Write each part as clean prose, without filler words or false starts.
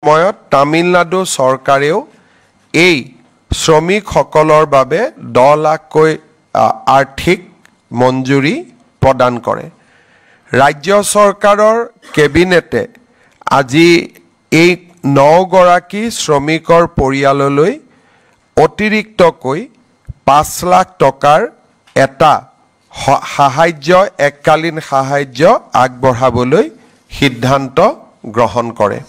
সময়ত তামিলনাডু চৰকাৰেও এই শ্ৰমিকসকলৰ বাবে 10 লাখকৈ আৰ্থিক মঞ্জুৰি প্ৰদান কৰে ৰাজ্য চৰকাৰৰ কেবিনেটে আজি এই 9 গৰাকী শ্ৰমিকৰ পৰিয়াললৈ অতিৰিক্তকৈ 5 লাখ টকাৰ এটা সাহায্য এককালীন সাহায্য আগবঢ়াবলৈ সিদ্ধান্ত গ্ৰহণ কৰে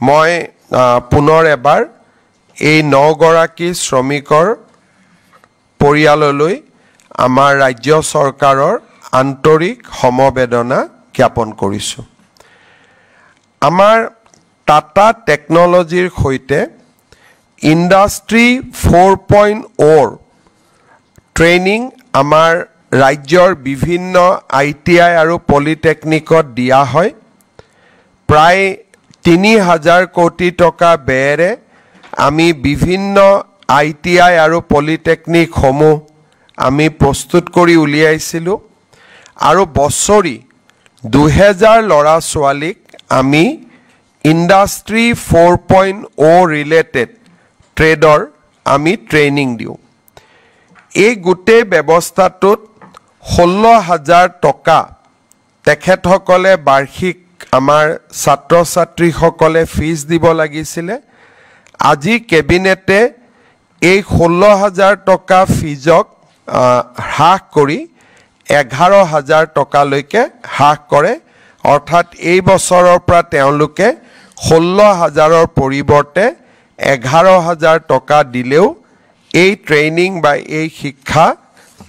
মই পুনৰ এবাৰ এই 9 গৰাকী শ্ৰমিকৰ পৰিয়াললৈ আমাৰ ৰাজ্য চৰকাৰৰ আন্তৰিক সমবেদনা জ্ঞাপন কৰিছো আমাৰ টাটা টেকনলজিৰ সৈতে ইণ্ডাষ্ট্ৰি 4.0 ট্ৰেইনিং আমাৰ ৰাজ্যৰ বিভিন্ন ITI আৰু পলিটেকনিকত দিয়া হয় প্ৰায় 3000 কোটি টকা ব্যয়েৰে আমি বিভিন্ন ITI আৰু পলিটেকনিক সমূহ আমি প্ৰস্তুত কৰি উলিয়াইছিলো আৰু বছৰি 2000 লৰা ছোৱালীক আমি ইণ্ডাষ্ট্ৰি 4.0 ৰিলেটেড ট্ৰেডৰ আমি ট্ৰেইনিং দিও এই গুটে ব্যৱস্থাটোত 16000 টকা তেখেতসকলে বাৰ্ষিক আমাৰ ছাত্ৰ ছাত্ৰীসকলে ফিজ দিব লাগিছিলে আজি কেবিনেটে এই 16000 টকা ফিজক হ্ৰাস কৰি 11000 টকালৈকে হ্ৰাস কৰে অৰ্থাৎ এই বছৰৰ পৰা তেওঁলোকে 16000ৰ পৰিৱৰ্তে 11000 টকা দিলেও এই ট্ৰেইনিং বা এই শিক্ষা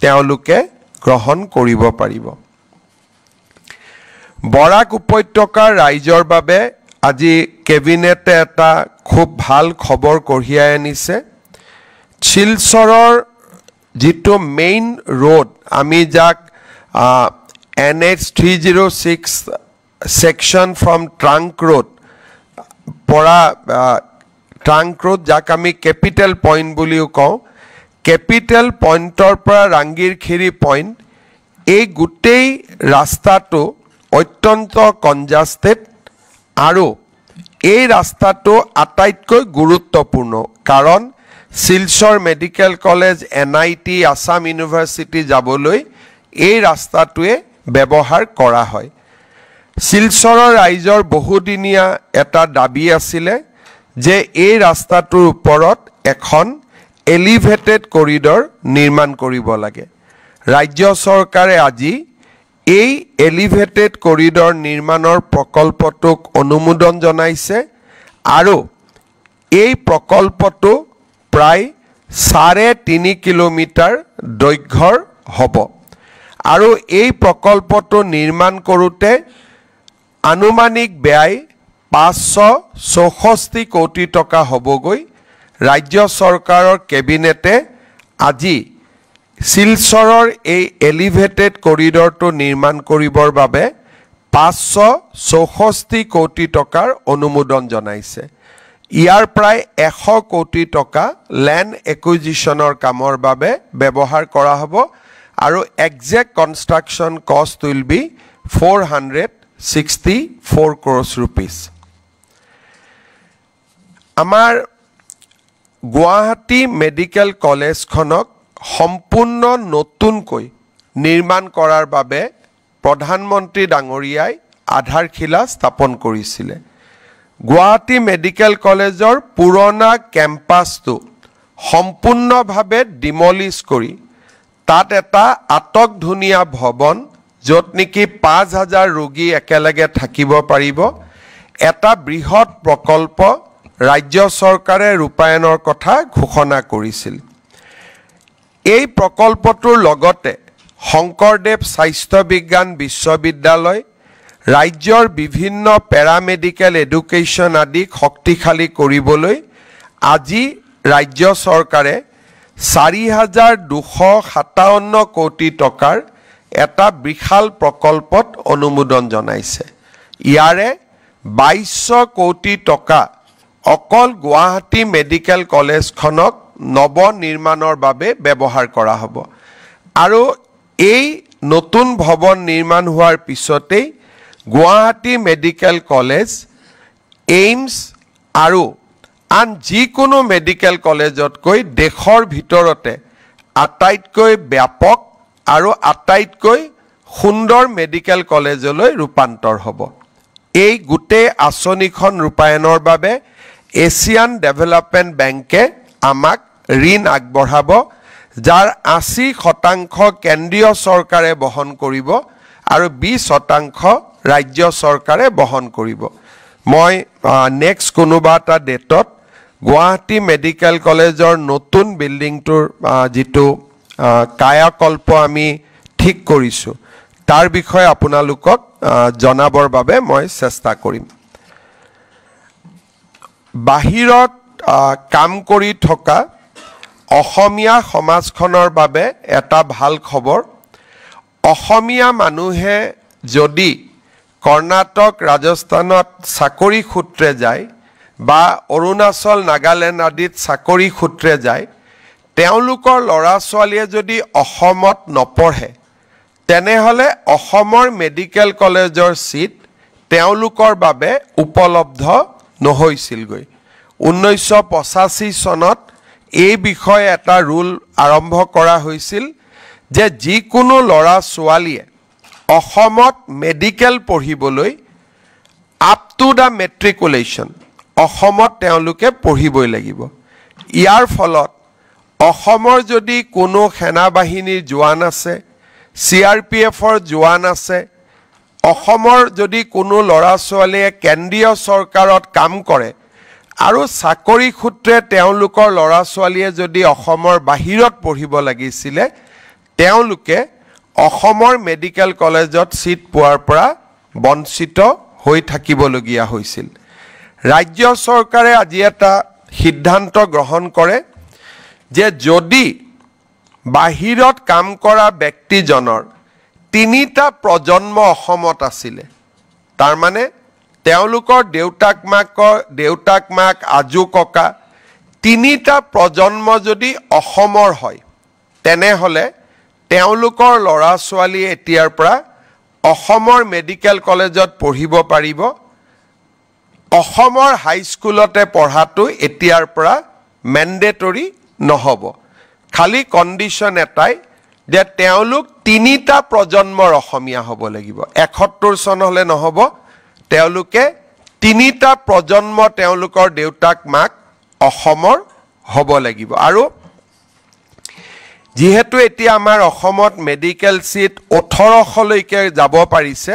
তেওঁলোকে গ্ৰহণ কৰিব পাৰিব বৰাক উপত্যকাৰ ৰাইজৰ বাবে আজি কেবিনেটে এটা খুব ভাল খবৰ কঢ়িয়াই আনিছে শিলচৰৰ যিটো মেইন ৰোড আমি যাক NH 306 section from Trunk Road পৰা Trunk Road যাক আমি ক্যাপিটাল পয়েন্ট বুলিও কওঁ ক্যাপিটাল পয়েন্টৰ পৰা ৰাংগিৰখিৰি পয়েন্ট এই গুটেই ৰাস্তাটো অত্যন্ত কনজাস্টেড আৰু এই ৰাস্তাটো আটাইতকৈ গুৰুত্বপূৰ্ণ কাৰণ Silchar medical college NIT Assam university যাবলৈ এই ৰাস্তাটোৱে ব্যৱহাৰ কৰা হয় শিলচৰৰ ৰাইজৰ বহুদিনীয়া এটা দাবী আছিল যে এই ৰাস্তাটোৰ ওপৰত এখন এলিভেটেড কৰিডৰ নিৰ্মাণ কৰিব লাগে ৰাজ্য চৰকাৰে আজি এই এলিভেটেড কৰিডৰ নিৰ্মাণৰ প্ৰকল্পটোক অনুমোদন জনাইছে আৰু এই প্ৰকল্পটো প্ৰায় 3.5 কিলোমিটাৰ দৈৰ্ঘ্যৰ হ'ব আৰু এই প্ৰকল্পটো নিৰ্মাণ কৰোতে আনুমানিক ব্যয় 564 কোটি টকা হ'বগৈ ৰাজ্য চৰকাৰৰ কেবিনেটে আজি শিলচৰৰ এই এলিভেটেড কৰিডৰটো নিৰ্মাণ কৰিবৰ বাবে 564 কোটি টকাৰ অনুমোদন জনাইছে ইয়াৰ প্ৰায় 100 কোটি টকা ল্যান্ড একুইজিশনৰ কামৰ বাবে ব্যৱহাৰ কৰা হ'ব আৰু এক্সাক্ট কনষ্ট্ৰাকচন কষ্ট উইল বি 464 crores rupees আমাৰ গুৱাহাটী মেডিকেল কলেজখনক সম্পূৰ্ণ নতুনকৈ নিৰ্মাণ কৰাৰ বাবে প্ৰধানমন্ত্ৰী ডাঙৰীয়াই আধাৰশিলা স্থাপন কৰিছিল গুৱাহাটী মেডিকেল কলেজৰ পুৰণা কেম্পাছটো সম্পূৰ্ণভাৱে ডিমলিশ কৰি তাত এটা আটক ধুনীয়া ভৱন য'ত নেকি 5000 ৰোগী একেলগে থাকিব পাৰিব এটা বৃহৎ প্ৰকল্প ৰাজ্য চৰকাৰে ৰূপায়ণৰ কথা ঘোষণা কৰিছিল এই প্ৰকল্পটোৰ লগতে শংকৰদেৱ স্বাস্থ্য বিজ্ঞান বিশ্ববিদ্যালয় ৰাজ্যৰ বিভিন্ন পেৰামেডিকেল এডুকেশ্যন আদি শক্তিশালী কৰিবলৈ আজি ৰাজ্য চৰকাৰে 4257 কোটি টকাৰ এটা বিশাল প্ৰকল্পত অনুমোদন জনাইছে ইয়াৰে 2200 কোটি টকা অকল গুৱাহাটী মেডিকেল কলেজখনক নব নিৰ্মাণৰ বাবে ব্যৱহাৰ কৰা হ'ব আৰু এই নতুন ভৱন নিৰ্মাণ হোৱাৰ পিছতেই গুৱাহাটী মেডিকেল কলেজ এইমছ আৰু আন যিকোনো মেডিকেল কলেজতকৈ দেশৰ ভিতৰতে আটাইতকৈ ব্যাপক আৰু আটাইতকৈ সুন্দৰ মেডিকেল কলেজলৈ ৰূপান্তৰ হ'ব। এই গোটেই আঁচনিখন ৰূপায়ণৰ বাবে এছিয়ান ডেভেলপমেণ্ট বেংকে আমাক ঋণ আগবঢ়াব, যাৰ 80% কেন্দ্ৰীয় চৰকাৰে বহন কৰিব আৰু 20% ৰাজ্য চৰকাৰে বহন কৰিব। মই নেক্সট কোনোবা এটা ডেটত গুৱাহাটী মেডিকেল কলেজৰ নতুন বিল্ডিংটোৰ যিটো কায়াকল্প আমি ঠিক কৰিছোঁ তাৰ বিষয়ে আপোনালোকক জনাবৰ বাবে মই চেষ্টা কৰিম। বাহিৰত কাম কৰি থকা অসমীয়া সমাজখনৰ বাবে এটা ভাল খবৰ। অসমীয়া মানুহে যদি কৰ্ণাটক ৰাজস্থানত চাকৰি সূত্ৰে যায় বা অৰুণাচল নাগালেণ্ড আদিত চাকৰি সূত্ৰে যায়, তেওঁলোকৰ ল'ৰা ছোৱালীয়ে যদি অসমত নপঢ়ে তেনেহ'লে অসমৰ মেডিকেল কলেজৰ চিট তেওঁলোকৰ বাবে উপলব্ধ নহৈছিলগৈ। 1985 চনত এই বিষয়ে এটা ৰুল আৰম্ভ কৰা হৈছিল যে যিকোনো ল'ৰা ছোৱালীয়ে অসমত মেডিকেল পঢ়িবলৈ আপ টু দ্য মেট্ৰিকুলেশ্যন অসমত তেওঁলোকে পঢ়িবই লাগিব। ইয়াৰ ফলত অসমৰ যদি কোনো সেনাবাহিনীৰ জোৱান আছে, CRPFৰ জোৱান আছে, অসমৰ যদি কোনো ল'ৰা ছোৱালীয়ে কেন্দ্ৰীয় চৰকাৰত কাম কৰে আৰু চাকৰি সূত্ৰে তেওঁলোকৰ ল'ৰা ছোৱালীয়ে যদি অসমৰ বাহিৰত পঢ়িব লাগিছিলে, তেওঁলোকে অসমৰ মেডিকেল কলেজত চিট পোৱাৰ পৰা বঞ্চিত হৈ থাকিবলগীয়া হৈছিল। ৰাজ্য চৰকাৰে আজি এটা সিদ্ধান্ত গ্ৰহণ কৰে যে যদি বাহিৰত কাম কৰা ব্যক্তিজনৰ 3টা প্ৰজন্ম অসমত আছিলে, তাৰমানে তেওঁলোকৰ দেউতাক মাক আজু ককা 3টা প্ৰজন্ম যদি অসমৰ হয় তেনেহ'লে তেওঁলোকৰ ল'ৰা ছোৱালী এতিয়াৰ পৰা অসমৰ মেডিকেল কলেজত পঢ়িব পাৰিব। অসমৰ হাইস্কুলতে পঢ়াটো এতিয়াৰ পৰা মেণ্ডেটৰী নহ'ব। খালি কণ্ডিশ্যন এটাই যে তেওঁলোক 3টা প্ৰজন্মৰ অসমীয়া হ'ব লাগিব। 71 চন হ'লে নহ'ব, তেওঁলোকে 3টা প্ৰজন্ম তেওঁলোকৰ দেউতাক মাক অসমৰ হ'ব লাগিব। আৰু যিহেতু এতিয়া আমাৰ অসমত মেডিকেল চিট 1800লৈকে যাব পাৰিছে,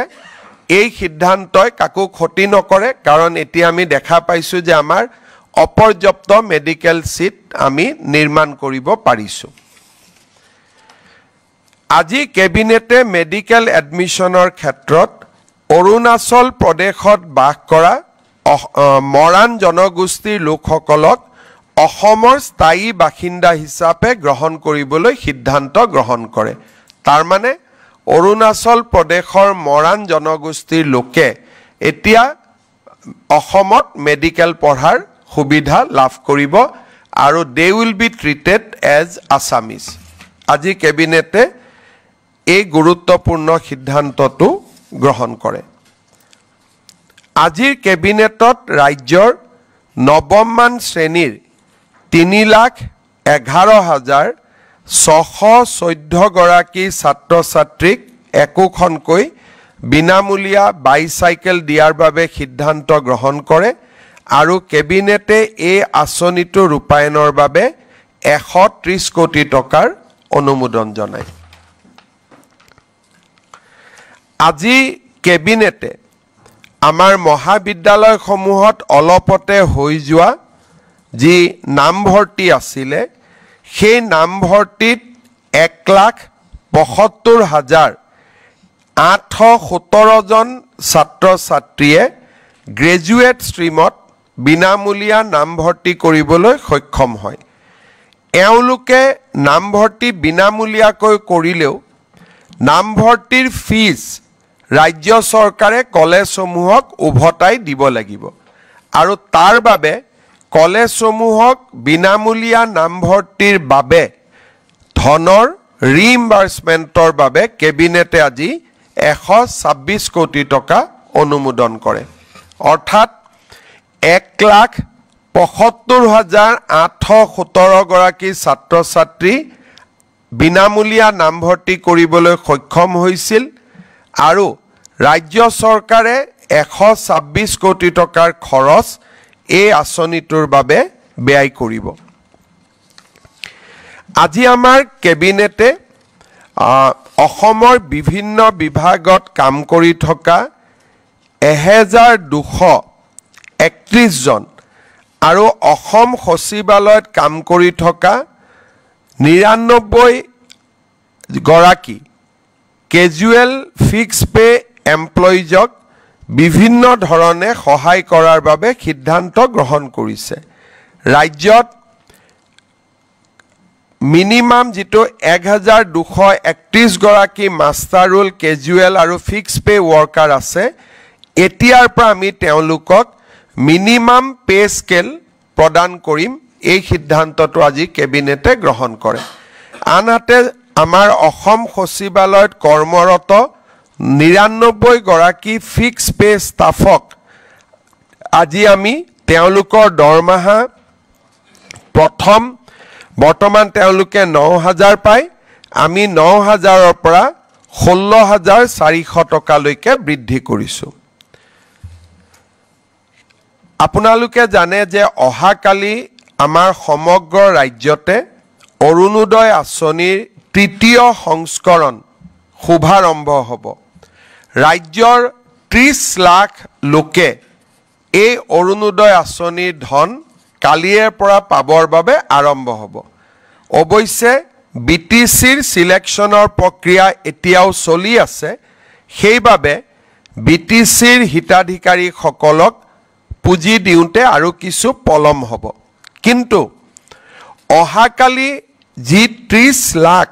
এই সিদ্ধান্তই কাকো ক্ষতি নকৰে, কাৰণ এতিয়া আমি দেখা পাইছোঁ যে আমাৰ অপৰ্যাপ্ত মেডিকেল চিট আমি নিৰ্মাণ কৰিব পাৰিছোঁ। আজি কেবিনেটে মেডিকেল এডমিশ্যনৰ ক্ষেত্ৰত অৰুণাচল প্ৰদেশত বাস কৰা মৰাণ জনগোষ্ঠীৰ লোকসকলক অসমৰ স্থায়ী বাসিন্দা হিচাপে গ্ৰহণ কৰিবলৈ সিদ্ধান্ত গ্ৰহণ কৰে। তাৰমানে অৰুণাচল প্ৰদেশৰ মৰাণ জনগোষ্ঠীৰ লোকে এতিয়া অসমত মেডিকেল পঢ়াৰ সুবিধা লাভ কৰিব আৰু they will be treated as Assamese. আজি কেবিনেটে এই গুৰুত্বপূৰ্ণ সিদ্ধান্তটো গ্ৰহণ কৰে। আজিৰ কেবিনেটত ৰাজ্যৰ নৱমমান শ্ৰেণীৰ 3,11,614 গৰাকী ছাত্ৰ ছাত্ৰীক একোখনকৈ বিনামূলীয়া বাইচাইকেল দিয়াৰ বাবে সিদ্ধান্ত গ্ৰহণ কৰে আৰু কেবিনেটে এই আঁচনিটো ৰূপায়ণৰ বাবে 130 কোটি টকাৰ অনুমোদন জনায়। আজি কেবিনেটে আমাৰ মহাবিদ্যালয়সমূহত অলপতে হৈ যোৱা যি নামভৰ্তি আছিলে, সেই নামভৰ্তিত 1,75,817জন ছাত্ৰ ছাত্ৰীয়ে গ্ৰেজুৱেট ষ্ট্ৰীমত বিনামূলীয়া নামভৰ্তি কৰিবলৈ সক্ষম হয়। এওঁলোকে নামভৰ্তি বিনামূলীয়াকৈ কৰিলেও নামভৰ্তিৰ ফিজ ৰাজ্য চৰকাৰে কলেজসমূহক উভতাই দিব লাগিব আৰু তাৰ বাবে কলেজসমূহক বিনামূলীয়া নামভৰ্তিৰ বাবে ধনৰ ৰিইম্বাৰ্সমেণ্টৰ বাবে কেবিনেটে আজি 126 কোটি টকা অনুমোদন কৰে। অৰ্থাৎ 1,00,000 ৭৫,৮১৭ গৰাকী ছাত্ৰ ছাত্ৰী বিনামূলীয়া নামভৰ্তি কৰিবলৈ সক্ষম হৈছিল আৰু ৰাজ্য চৰকাৰে ১২৬ কোটি টকাৰ খৰচ এই আঁচনিটোৰ বাবে ব্যয় কৰিব। আজি আমাৰ কেবিনেটে অসমৰ বিভিন্ন বিভাগত কাম কৰি থকা ১,২৩১ জন আৰু অসম সচিবালয়ত কাম কৰি থকা ৯৯ গৰাকী কেজুৱেল ফিক্স পে এমপ্লয়িজক বিভিন্ন ধৰণে সহায় কৰাৰ বাবে সিদ্ধান্ত গ্ৰহণ কৰিছে। ৰাজ্যত মিনিমাম যেটো ১,২৩১ গৰাকী মাষ্টাৰ ৰোল কেজুৱেল আৰু ফিক্স পে ৱৰ্কাৰ আছে, এতিয়াৰ পৰা আমি তেওঁলোকক মিনিমাম পে স্কেল প্ৰদান কৰিম। এই সিদ্ধান্তটো আজি কেবিনেটে গ্ৰহণ কৰে। আনহাতে আমাৰ অসম সচিবালয়ত কৰ্মৰত ৯৯ গৰাকী ফিক্স পে ষ্টাফক আজি আমি তেওঁলোকৰ দৰমহা বৰ্তমান তেওঁলোকে ৯,০০০ পায়, আমি ৯,০০০ৰ পৰা ১৬,৪০০ টকালৈকে বৃদ্ধি কৰিছোঁ। আপোনালোকে জানে যে অহাকালি আমাৰ সমগ্ৰ ৰাজ্যতে অৰুণোদয় আঁচনিৰ ৩য় সংস্কৰণ শুভাৰম্ভ হ'ব। ৰাজ্যৰ ৩০ লাখ লোকে এই অৰুণোদয় আঁচনিৰ ধন কালিৰ পৰা পাবৰ বাবে আৰম্ভ হ'ব। অৱশ্যে BTCৰ সিলেকশ্যনৰ প্ৰক্ৰিয়া এতিয়াও চলি আছে, সেইবাবে BTCৰ হিতাধিকাৰীসকলক পুঁজি দিওঁতে আৰু কিছু পলম হ'ব। কিন্তু অহাকালি যি ৩০ লাখ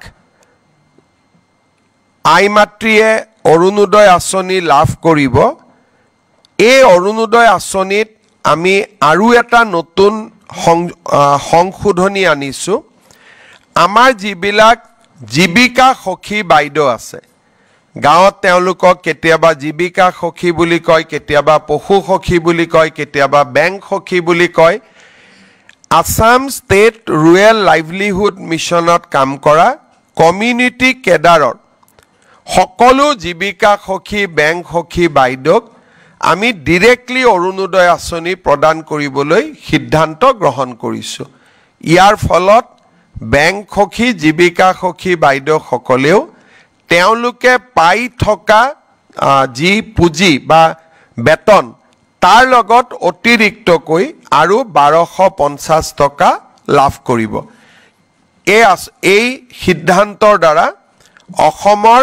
আই মাতৃয়ে অৰুণোদয় আঁচনি লাভ কৰিব, এই অৰুণোদয় আঁচনিত আমি আৰু এটা নতুন সংশোধনী আনিছোঁ। আমাৰ যিবিলাক জীৱিকা সখী বাইদেউ আছে, গাঁৱত তেওঁলোকক কেতিয়াবা জীৱিকা সখী বুলি কয়, কেতিয়াবা পশু সখী বুলি কয়, কেতিয়াবা বেংক সখী বুলি কয়। আসাম ষ্টেট ৰুৰেল লাইভলিহুড মিছনত কাম কৰা কমিউনিটি কেডাৰৰ সকলো জীৱিকা সখী বেংক সখী বাইদেউক আমি ডিৰেক্টলি অৰুণোদয় আঁচনি প্ৰদান কৰিবলৈ সিদ্ধান্ত গ্ৰহণ কৰিছোঁ। ইয়াৰ ফলত বেংক সখী জীৱিকা সখী বাইদেউসকলেও তেওঁলোকে পাই থকা যি পুঁজি বা বেতন তাৰ লগত অতিৰিক্তকৈ আৰু ১২৫০ টকা লাভ কৰিব। এই সিদ্ধান্তৰ দ্বাৰা অসমৰ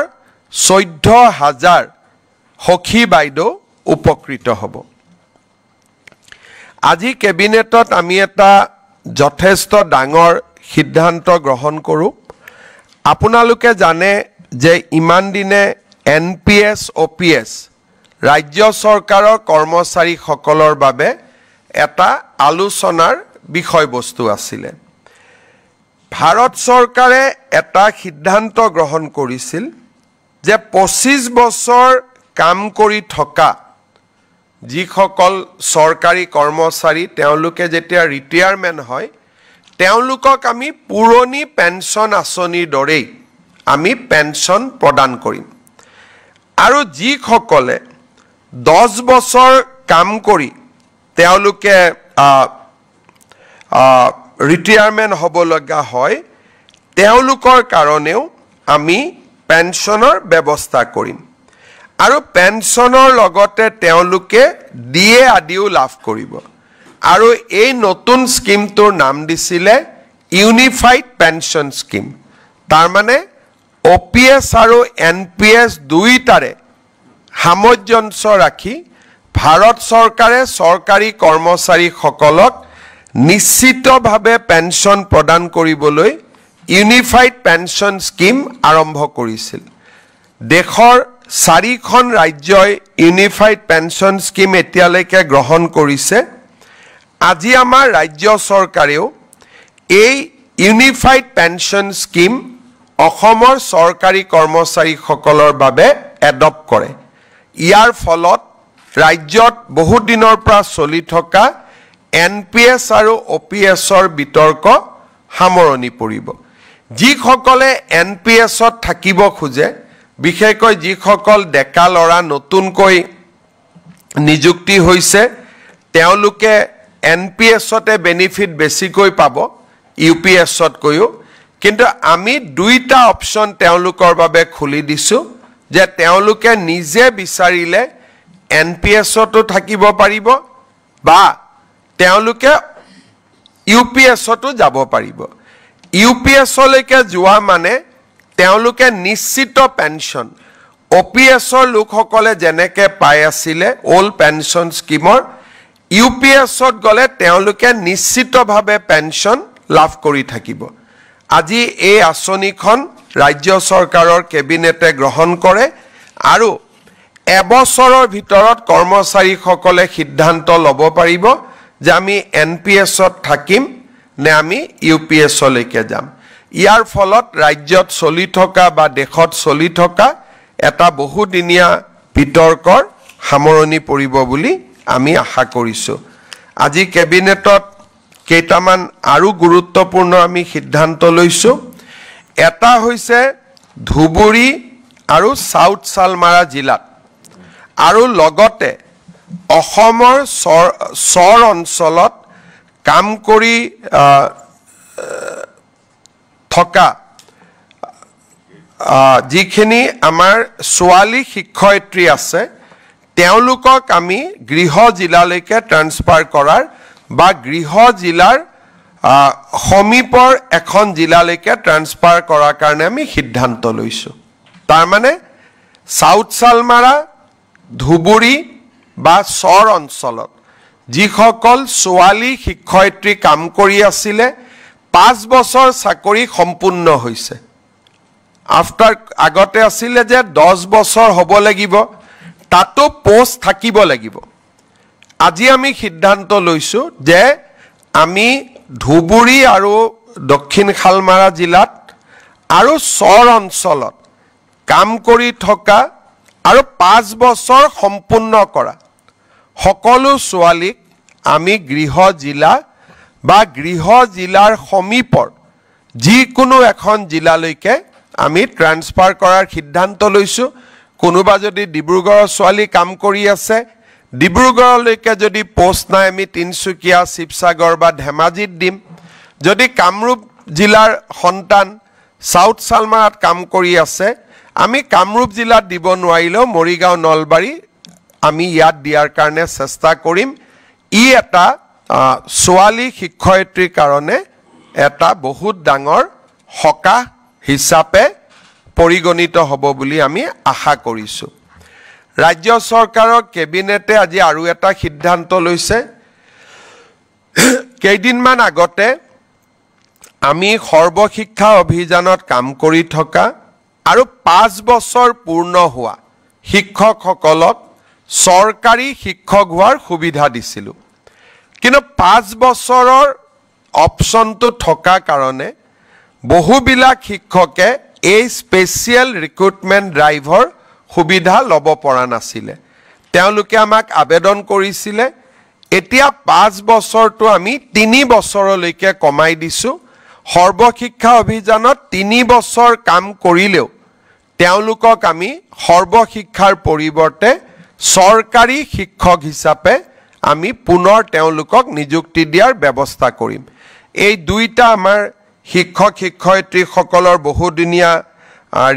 ১৪,০০০ সখী বাইদেউ উপকৃত হ'ব। আজি কেবিনেটত আমি এটা যথেষ্ট ডাঙৰ সিদ্ধান্ত গ্ৰহণ কৰোঁ। আপোনালোকে জানে যে ইমান দিনে NPS OPS ৰাজ্য চৰকাৰৰ কৰ্মচাৰীসকলৰ বাবে এটা আলোচনাৰ বিষয়বস্তু আছিলে। ভাৰত চৰকাৰে এটা সিদ্ধান্ত গ্ৰহণ কৰিছিল যে ২৫ বছৰ কাম কৰি থকা যিসকল চৰকাৰী কৰ্মচাৰী তেওঁলোকে যেতিয়া ৰিটায়াৰমেণ্ট হয়, তেওঁলোকক আমি পুৰণি পেঞ্চন আঁচনিৰ দৰেই আমি পেঞ্চন প্ৰদান কৰিম। আৰু যিসকলে 10 বছৰ কাম কৰি তেওঁলোকে ৰিটায়াৰমেণ্ট হ'ব লগা হয়, তেওঁলোকৰ কাৰণেও আমি পেঞ্চনৰ ব্যৱস্থা কৰিম। আৰু পেঞ্চনৰ লগতে তেওঁলোকে DA আদিও লাভ কৰিব। আৰু এই নতুন স্কিমটোৰ নাম দিছিলে ইউনিফাইড পেঞ্চন স্কিম। তাৰ মানে OPS আৰু NPS দুইটাৰে সামঞ্জস্য ৰাখি ভাৰত চৰকাৰে চৰকাৰী কৰ্মচাৰীসকলক নিশ্চিতভাৱে পেঞ্চন প্ৰদান কৰিবলৈ ইউনিফাইড পেঞ্চন স্কিম আৰম্ভ কৰিছিল। দেশৰ 4খন ৰাজ্যই ইউনিফাইড পেঞ্চন স্কিম এতিয়ালৈকে গ্ৰহণ কৰিছে। আজি আমাৰ ৰাজ্য চৰকাৰেও এই ইউনিফাইড পেঞ্চন স্কিম অসমৰ চৰকাৰী কৰ্মচাৰীসকলৰ বাবে এডপ্ট কৰে। ইয়াৰ ফলত ৰাজ্যত বহু দিনৰ পৰা চলি থকা NPS আৰু OPSৰ বিতৰ্ক সামৰণি পৰিব যিসকলে NPSত থাকিব খোজে বিশেষকৈ যিসকল ডেকা লৰা নতুনকৈ নিযুক্তি হৈছে তেওঁলোকে NPSতে বেনিফিট বেছিকৈ পাব UPSত কৈও কিন্তু আমি দুইটা অপচন তেওঁলোকৰ বাবে খুলি দিছো যে তেওঁলোকে নিজে বিচাৰিলে NPSতো থাকিব পাৰিব বা তেওঁলোকে UPSতো যাব পাৰিব UPSলৈকে যোৱা মানে তেওঁলোকে নিশ্চিত পেনশন OPSৰ লোকসকলে যেনেকে পাই আছিলে ওল্ড পেনশন স্কিমৰ UPSত গলে তেওঁলোকে নিশ্চিতভাৱে পেনশন লাভ কৰি থাকিব আজি এই আঁচনিখন ৰাজ্য চৰকাৰৰ কেবিনেটে গ্ৰহণ কৰে আৰু এবছৰৰ ভিতৰত কৰ্মচাৰীসকলে সিদ্ধান্ত ল'ব পাৰিব যে আমি NPSত থাকিম নে আমি UPSলৈকে যাম ইয়াৰ ফলত ৰাজ্যত চলি থকা বা দেশত চলি থকা এটা বহুদিনীয়া বিতৰ্কৰ সামৰণি পৰিব বুলি আমি আশা কৰিছো আজি কেবিনেটত কেইটামান আৰু গুৰুত্বপূৰ্ণ আমি সিদ্ধান্ত লৈছো এটা হৈছে ধুবুৰী আৰু সাউথ সালমাৰা জিলাত আৰু লগতে অসমৰ সৰ অঞ্চলত কাম কৰি থকা যিখিনি আমাৰ ছোৱালী শিক্ষয়িত্ৰী আছে তেওঁলোকক আমি গৃহ জিলালৈকে ট্ৰান্সফাৰ কৰাৰ বা গৃহ জিলাৰ সমীপৰ এখন জিলালৈকে ট্ৰান্সফাৰ কৰাৰ কাৰণে আমি সিদ্ধান্ত লৈছো তাৰ মানে সাউথ সালমাৰা ধুবুৰী বা সৰ অঞ্চলত যিসকল ছোৱালী শিক্ষয়িত্ৰী কাম কৰি আছিলে 5 বছৰ চাকৰি সম্পূৰ্ণ হৈছে আফটাৰ আগতে আছিলে যে 10 বছৰ হ'ব লাগিব তাতো পোষ্ট থাকিব লাগিব আজি আমি সিদ্ধান্ত লৈছো যে আমি ধুবুৰী আৰু দক্ষিণ খালমাৰা জিলাত আৰু সৰ অঞ্চলত কাম কৰি থকা আৰু 5 বছৰ সম্পূৰ্ণ কৰা সকলো ছোৱালীক আমি গৃহ জিলা বা গৃহ জিলাৰ সমীপৰ যিকোনো এখন জিলালৈকে আমি ট্ৰান্সফাৰ কৰাৰ সিদ্ধান্ত লৈছো কোনোবা যদি ডিব্ৰুগড়ৰ ছোৱালী কাম কৰি আছে ডিব্ৰুগড়লৈকে যদি পোষ্ট নাই আমি তিনসুকিয়া শিৱসাগৰ বা ধেমাজিত দিম যদি কামৰূপ জিলাৰ সন্তান সাউথ সালমাৰাত কাম কৰি আছে আমি কামৰূপ জিলাত দিব নোৱাৰিলেও মৰিগাঁও নলবাৰী আমি ইয়াত দিয়াৰ কাৰণে চেষ্টা কৰিম ই এটা ছোৱালী শিক্ষয়িত্ৰীৰ কাৰণে এটা বহুত ডাঙৰ হকা হিচাপে পৰিগণিত হ'ব বুলি আমি আশা কৰিছো ৰাজ্য চৰকাৰৰ কেবিনেটে আজি আৰু এটা সিদ্ধান্ত লৈছে কেইদিনমান আগতে আমি সৰ্বশিক্ষা অভিযানত কাম কৰি থকা আৰু 5 বছৰ পূৰ্ণ হোৱা শিক্ষকসকলক চৰকাৰী শিক্ষক হোৱাৰ সুবিধা দিছিল কিন্তু 5 বছৰৰ অপচনটো থকা কাৰণে বহুবিলাক শিক্ষকে এই স্পেশাল ৰিক্ৰুটমেন্ট ড্ৰাইভৰ সুবিধা ল'ব পৰা নাছিলে তেওঁলোকে আমাক আবেদন কৰিছিলে এতিয়া 5 বছৰটো আমি 3 বছৰলৈকে কমাই দিছো সৰ্বশিক্ষা অভিযানত 3 বছৰ কাম কৰিলেও তেওঁলোকক আমি সৰ্বশিক্ষাৰ পৰিৱৰ্তে চৰকাৰী শিক্ষক হিচাপে আমি পুনৰ তেওঁলোকক নিযুক্তি দিয়াৰ ব্যৱস্থা কৰিম এই দুইটা আমাৰ শিক্ষক শিক্ষয়িত্ৰীসকলৰ বহুদিনীয়া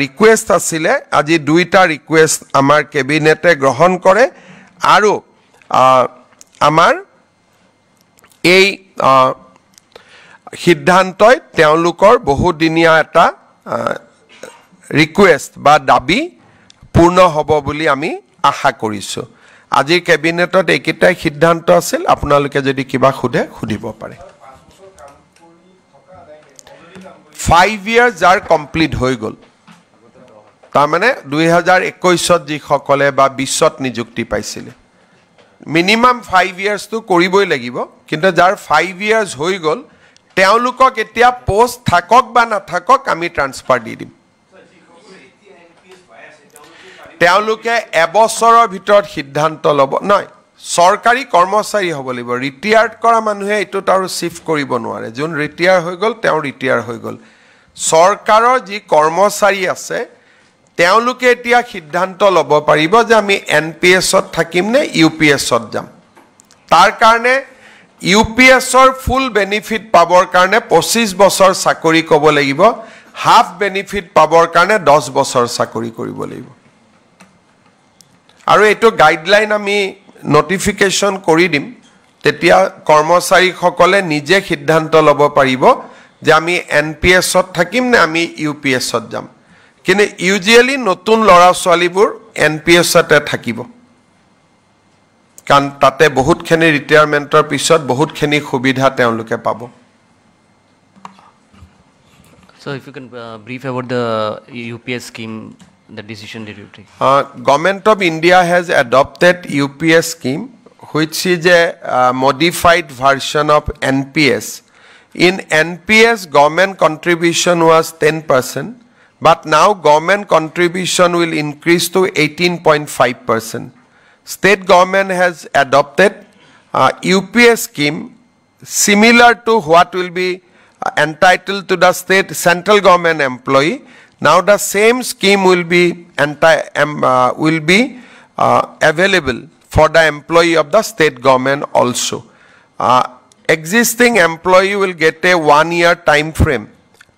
ৰিকুৱেষ্ট আছিলে আজি দুইটা ৰিকুৱেষ্ট আমাৰ কেবিনেটে গ্ৰহণ কৰে আৰু আমাৰ এই সিদ্ধান্তই তেওঁলোকৰ বহুদিনীয়া এটা ৰিকুৱেষ্ট বা দাবী পূৰ্ণ হ'ব বুলি আমি আশা কৰিছো আজিৰ কেবিনেটত এইকেইটাই সিদ্ধান্ত আছিল আপোনালোকে যদি কিবা খুদে খুদিব পাৰে 5 years যাৰ কমপ্লিট হৈ গল তাৰ মানে 2021ত যিসকলে বা 20ত নিযুক্তি পাইছিলে মিনিমাম 5 years তো কৰিবই লাগিব কিন্তু যাৰ 5 years হৈ গল তেওঁলোকক এতিয়া পোষ্ট থাকক বা নাথাকক আমি ট্ৰান্সফাৰ দি দিম তেওঁলোকে এবছৰৰ ভিতৰত সিদ্ধান্ত ল'ব নহয় সৰকাৰি কৰ্মচাৰী হব লাগিব ৰিটায়াৰ্ড কৰা মানুহে এটো তাৰ শিফট কৰিব নোৱাৰে যোন ৰিটায়াৰ হৈ গল তেও ৰিটায়াৰ হৈ গল সৰকাৰৰ যি কৰ্মচাৰী আছে তেওঁলোকে এতিয়া সিদ্ধান্ত লব পাৰিব যে আমি এনপিএছত থাকিম নে ইউপিএছত যাম তাৰ কাৰণে ইউপিএছৰ ফুল বেনিফিট পাবৰ কাৰণে 25 বছৰ চাকৰি কৰিব লাগিব হাফ বেনিফিট পাবৰ কাৰণে 10 বছৰ চাকৰি কৰিব লাগিব আৰু এটো গাইডলাইন আমি নোটিফিকেশন কৰি দিম তেতিয়া কৰ্মচাৰী সকলে নিজে সিদ্ধান্ত লব পাৰিব যে আমি এনপিএছত থাকিম নে আমি ইউপিএছত যাম কিন্তু ইউজুৱেলি নতুন লৰা ছোৱালীবোৰ এনপিএছতে থাকিব কাৰণ তাতে বহুতখিনি ৰিটায়াৰমেন্টৰ পিছত বহুতখিনি সুবিধা তেওঁলোকে পাব So if you can brief about the UPS scheme, the decision that you take. Government of India has adopted UPS scheme, which is a modified version of NPS. In NPS, government contribution was 10%, but now government contribution will increase to 18.5%. State government has adopted UPS scheme similar to what will be entitled to the state central government employee. Now the same scheme will be available for the employee of the state government also. Existing employee will get a 1-year time frame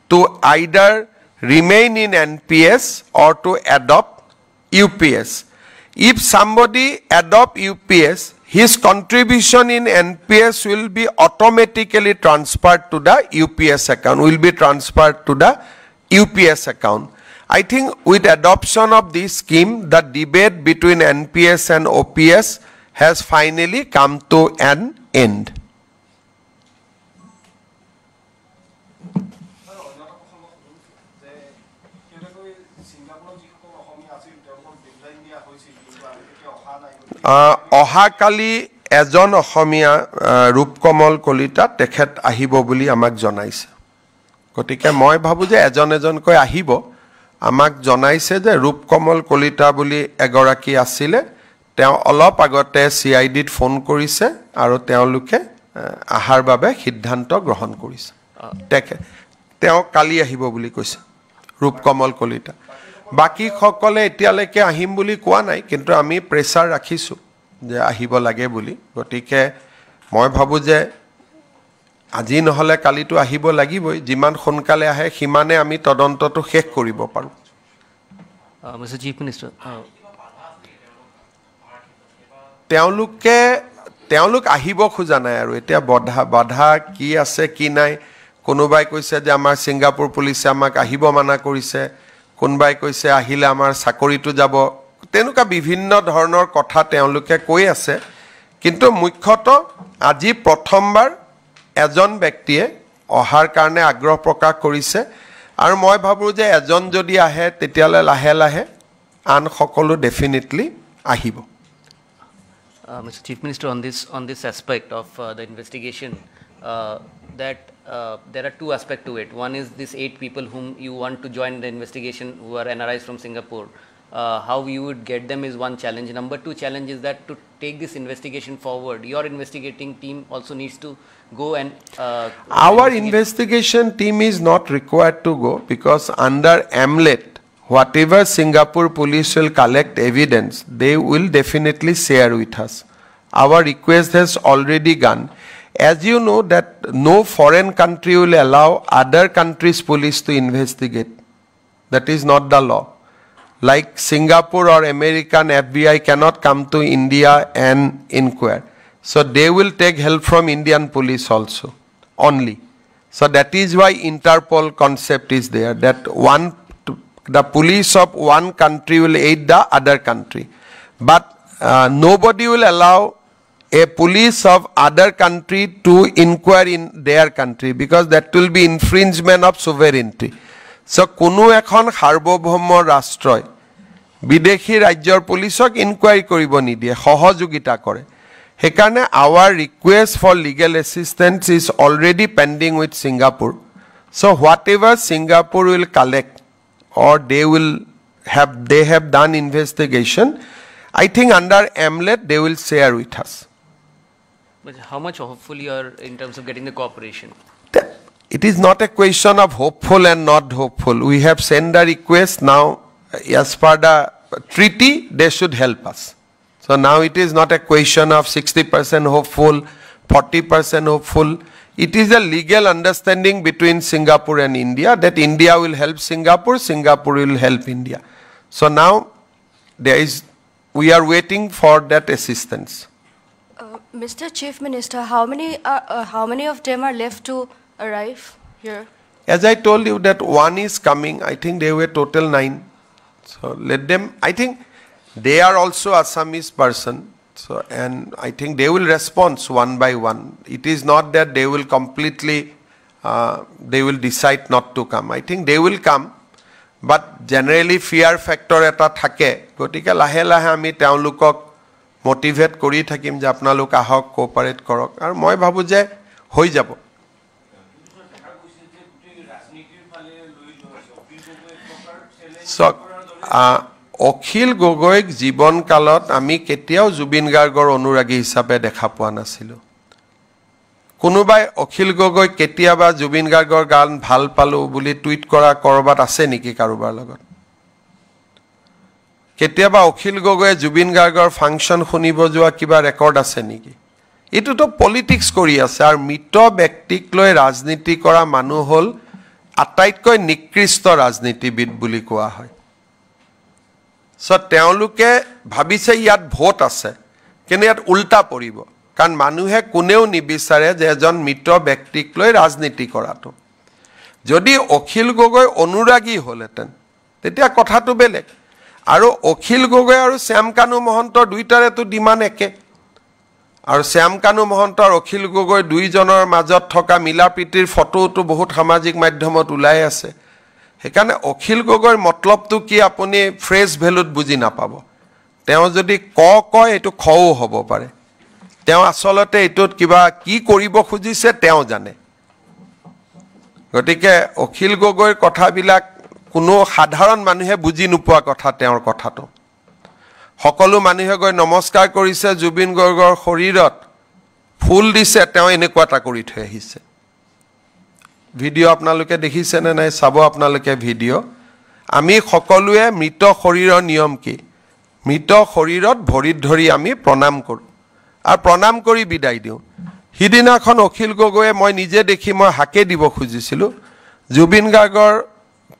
to either remain in NPS or to adopt UPS. If somebody adopt UPS, his contribution in NPS will be automatically transferred to the UPS account, will be transferred to the UPS account. I think with adoption of this scheme, the debate between NPS and OPS has finally come to an end. অহাকালি এজন অসমীয়া ৰূপকমল কলিতা তেখেত আহিব বুলি আমাক জনাইছে গতিকে মই ভাবো যে এজনকৈ আহিব আমাক জনাইছে যে ৰূপকমল কলিতা বুলি এগৰাকী আছিল তেওঁ অলপ আগতে সিআইডিত ফোন কৰিছে আৰু তেওঁলোকে আহাৰ বাবে সিদ্ধান্ত গ্ৰহণ কৰিছে তেওঁ কালি আহিব বুলি কৈছে ৰূপকমল কলিতা বাকি সকলে এতিয়ালৈকে আহিম বুলি কোৱা নাই কিন্তু আমি প্ৰেছাৰ ৰাখিছো যে আহিব লাগে বুলি গতিকে মই ভাবো যে আজি নহলে কালিটো আহিব লাগিবই যিমান সোনকালে আহে হিমানে আমি তদন্তটো শেষ কৰিব পাৰো Mr. Chief Minister তেওঁলোক আহিব খোজা নাই আৰু এতিয়া বাধা কি আছে কি নাই কোনোবাই কৈছে যে আমাৰ সিংগাপুৰ পুলিচে আমাক আহিব মানা কৰিছে কোনবাই কৈছে আহিলে আমাৰ চাকৰিটো যাব তেনুকা বিভিন্ন ধৰণৰ কথা তেওঁলোকে কৈ আছে কিন্তু মুখ্যতঃ আজি প্ৰথমবাৰ এজন ব্যক্তিয়ে অহাৰ কাৰণে আগ্ৰহ প্ৰকাশ কৰিছে আৰু মই ভাবো যে এজন যদি আহে তেতিয়ালে লাহে লাহে আন সকলো ডেফিনেটলি আহিব Mr. Chief Minister, on this aspect of the investigation, that there are two aspects to it. One is these 8 people whom you want to join the investigation who are NRIs from Singapore. How you would get them is one challenge. Number 2 challenge is that to take this investigation forward, your investigating team also needs to go and... Our investigation team is not required to go because under AMLET, whatever Singapore police will collect evidence, they will definitely share with us. Our request has already gone. As you know that no foreign country will allow other countries' police to investigate. That is not the law. Like Singapore or American FBI cannot come to India and inquire. So they will take help from Indian police also, only. So that is why Interpol concept is there, that the police of one country will aid the other country. But nobody will allow a police of other country to inquire in their country because that will be infringement of sovereignty. So কোনো এখন সাৰ্বভৌম ৰাষ্ট্ৰই বিদেশী ৰাজ্যৰ পুলিচক ইনকুৱাৰি কৰিব নিদিয়ে সহযোগিতা কৰে হেকাৰণে our request for legal assistance is already pending with Singapore. So whatever Singapore will collect or they have done investigation, I think under AMLET they will share with us. But how much hopeful you are in terms of getting the cooperation? It is not a question of hopeful and not hopeful. We have sent the request now. As per the treaty, they should help us. So now it is not a question of 60% hopeful, 40% hopeful. It is a legal understanding between Singapore and India that India will help Singapore, Singapore will help India. So now we are waiting for that assistance. Mr. Chief Minister, how many of them are left to arrive here? As I told you that one is coming. I think they were total 9. So let them, I think they are also Assamese person. So, and I think they will respond one by one. It is not that they will completely, they will decide not to come. I think they will come. But generally fear factor eta thake. Gotike lahe lahe ami teolukok motivate kori thakim je apnalok ahok cooperate korok. Aru moi bhabu je hoi jabo. So, Akhil Gogoi Jibon Kalot ami ketiao Zubin Gargor onuragi hisabe dekha poa nasilu. Konubai Akhil Gogoi ketiaba Zubin Gargor gan bhal palu buli tweet kora korobat ase niki karubar logot. Ketiaba Akhil Gogoi Zubin Gargor function shunibo joa kiba record ase niki. Itu to politics kori ase ar mito byaktik loi rajniti kora manu hol আটাইতকৈ নিকৃষ্ট ৰাজনীতিবিদ বুলি কোৱা হয় so তেওঁলোকে ভাবিছে ইয়াত vote আছে কিন্তু ইয়াত উল্টা পৰিব কাৰণ মানুহে কোনেও নিবিচাৰে যে এজন মৃত ব্যক্তিক লৈ ৰাজনীতি কৰাটো যদি অখিল গগৈ অনুৰাগী হলেতেন তেতিয়া কথাটো বেলেগ আৰু অখিল গগৈ আৰু শ্যাম কানু মহন্ত দুইটাৰেটো ডিমান্ড একে আৰু শ্যাম কানু মহন্ত আৰু অখিল গগৈ দুইজনৰ মাজত থকা মিলাপিতিৰ ফটোটো বহুত সামাজিক মাধ্যমত উলাই আছে হেকানে অখিল গগৈৰ মতলবটো কি আপুনি ফ্ৰেজ ভ্যালুত বুজি নাপাব তেওঁ যদি কয় এটো খও হ'ব পাৰে তেওঁ আসলতে এটোত কিবা কি কৰিব খুজিছে তেওঁ জানে গতিকে অখিল গগৈৰ কথাবিলাক কোনো সাধাৰণ মানুহে বুজি নোপোৱা কথা তেওঁৰ কথাটো সকলো মানুহে গৈ নমস্কাৰ কৰিছে জুবিন গগৈৰ শৰীৰত ফুল দিছে তেওঁ এনেকুৱাটা কৰি থৈ আহিছে ভিডিও আপোনালোকে দেখিছে নে নাই চাব আপোনালোকে ভিডিও আমি সকলোৱে মৃত শৰীৰৰ নিয়ম কি মৃত শৰীৰত ভৰিত ধৰি আমি প্ৰণাম কৰো আৰু প্ৰণাম কৰি বিদায় দিও হিদিনাখন অখিল গগৈয়ে মই নিজে দেখি মই হাকে দিব খুজিছিলো জুবিন গাৰ্গৰ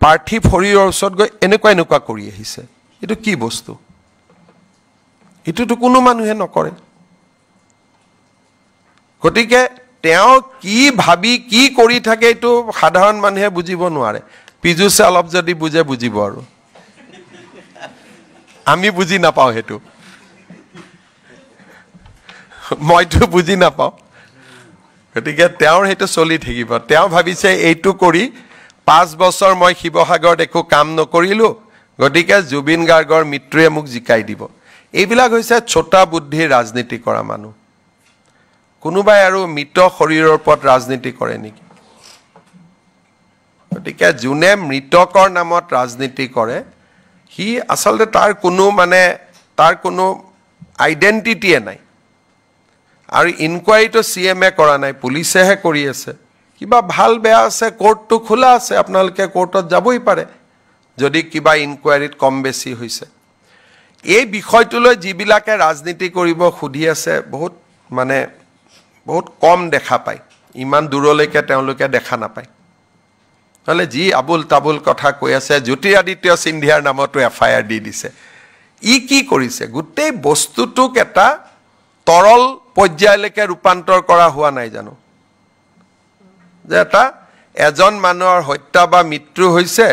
পাৰ্থিৱ শৰীৰৰ ওচৰত গৈ এনেকুৱা কৰি আহিছে এটো কি বস্তু ইটোটো কোনো মানুহে নকৰে গতিকে তেওঁ কি ভাবি কি কৰি থাকে এটো সাধাৰণ মানুহে বুজিব নোৱাৰে পিজুছে অলপ যদি বুজিব আৰু আমি বুজি নাপাও হেতু মইটো বুজি নাপাও গতিকে তেওঁৰ হেতু চলি থাকিব তেওঁ ভাবিছে এইটো কৰি 5 বছৰ মই শিৱসাগৰত একো কাম নকৰিলো গতিকে জুবিন গাৰ্গৰ মিত্ৰয়ে মোক জিকাই দিব এইবিলাক হৈছে ছোটা বুদ্ধিৰ ৰাজনীতি কৰা মানুহ কোনোবাই আৰু মৃত শৰীৰৰ ওপৰত ৰাজনীতি কৰে নেকি গতিকে জুনে মৃতকৰ নামত ৰাজনীতি কৰে হি আসলতে তাৰ কোনো আইডেন্টিটিয়ে নাই আৰু ইনকুৱাৰীটো সিএমএ কৰা নাই পুলিচেহে কৰি আছে কিবা ভাল বেয়া আছে কোৰ্টটো খোলা আছে আপোনালোকে কোৰ্টত যাবই পাৰে যদি কিবা ইনকুৱাৰীত কম বেছি হৈছে এই বিষয়টোলৈ যিবিলাকে ৰাজনীতি কৰিব খুদি আছে বহুত কম দেখা পায় ইমান দূৰলৈকে তেওঁলোকে দেখা নাপায় হলে যি আবুল তাবুল কথা কৈ আছে জ্যোতিৰাদিত্য সিন্ধিয়াৰ নামতো এফআইআৰ দি দিছে ই কি কৰিছে গোটেই বস্তুটোক এটা তৰল পৰ্যায়লৈকে ৰূপান্তৰ কৰা হোৱা নাই জানো যে এটা এজন মানুহৰ হত্যা বা মৃত্যু হৈছে